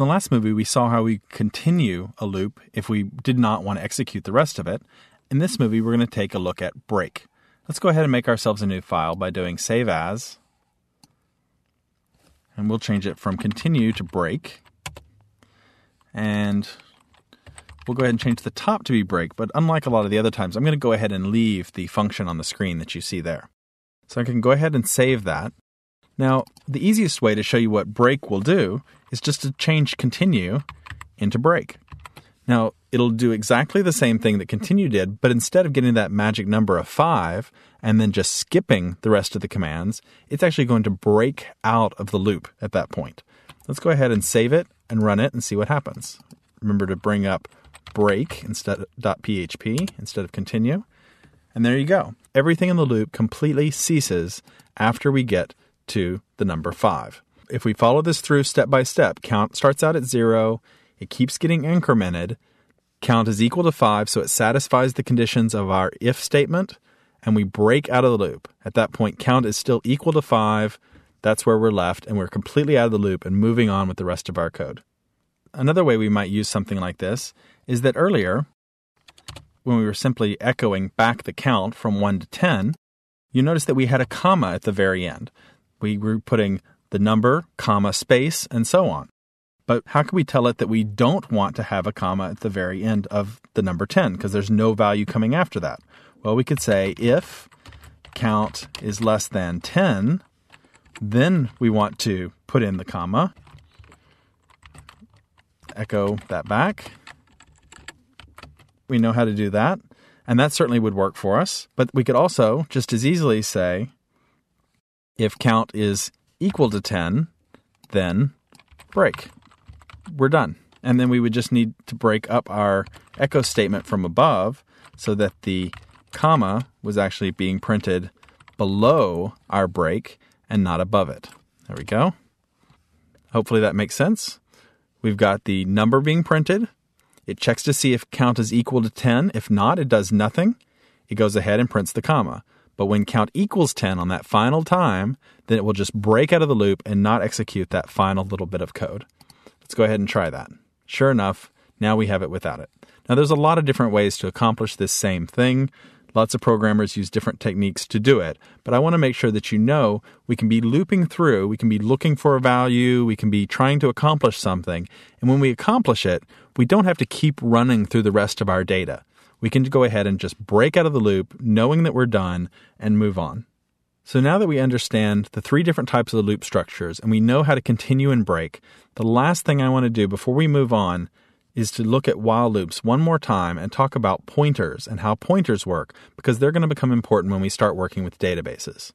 In the last movie, we saw how we continue a loop if we did not want to execute the rest of it. In this movie, we're going to take a look at break. Let's go ahead and make ourselves a new file by doing save as. And we'll change it from continue to break. And we'll go ahead and change the top to be break. But unlike a lot of the other times, I'm going to go ahead and leave the function on the screen that you see there. So I can go ahead and save that. Now, the easiest way to show you what break will do is just to change continue into break. Now, it'll do exactly the same thing that continue did, but instead of getting that magic number of 5 and then just skipping the rest of the commands, it's actually going to break out of the loop at that point. Let's go ahead and save it and run it and see what happens. Remember to bring up break instead of .php instead of continue. And there you go. Everything in the loop completely ceases after we get to the number 5. If we follow this through step by step, count starts out at 0, it keeps getting incremented, count is equal to 5, so it satisfies the conditions of our if statement, and we break out of the loop. At that point, count is still equal to 5, that's where we're left, and we're completely out of the loop and moving on with the rest of our code. Another way we might use something like this is that earlier, when we were simply echoing back the count from 1 to 10, you notice that we had a comma at the very end. We were putting the number, comma, space, and so on. But how can we tell it that we don't want to have a comma at the very end of the number 10 because there's no value coming after that? Well, we could say if count is less than 10, then we want to put in the comma, echo that back. We know how to do that, and that certainly would work for us. But we could also just as easily say if count is equal to 10, then break. We're done. And then we would just need to break up our echo statement from above so that the comma was actually being printed below our break and not above it. There we go. Hopefully that makes sense. We've got the number being printed. It checks to see if count is equal to 10. If not, it does nothing. It goes ahead and prints the comma. But when count equals 10 on that final time, then it will just break out of the loop and not execute that final little bit of code. Let's go ahead and try that. Sure enough, now we have it without it. Now there's a lot of different ways to accomplish this same thing. Lots of programmers use different techniques to do it, but I want to make sure that you know we can be looping through, we can be looking for a value, we can be trying to accomplish something, and when we accomplish it, we don't have to keep running through the rest of our data. We can go ahead and just break out of the loop, knowing that we're done, and move on. So now that we understand the 3 different types of the loop structures, and we know how to continue and break, the last thing I want to do before we move on is to look at while loops one more time and talk about pointers and how pointers work, because they're going to become important when we start working with databases.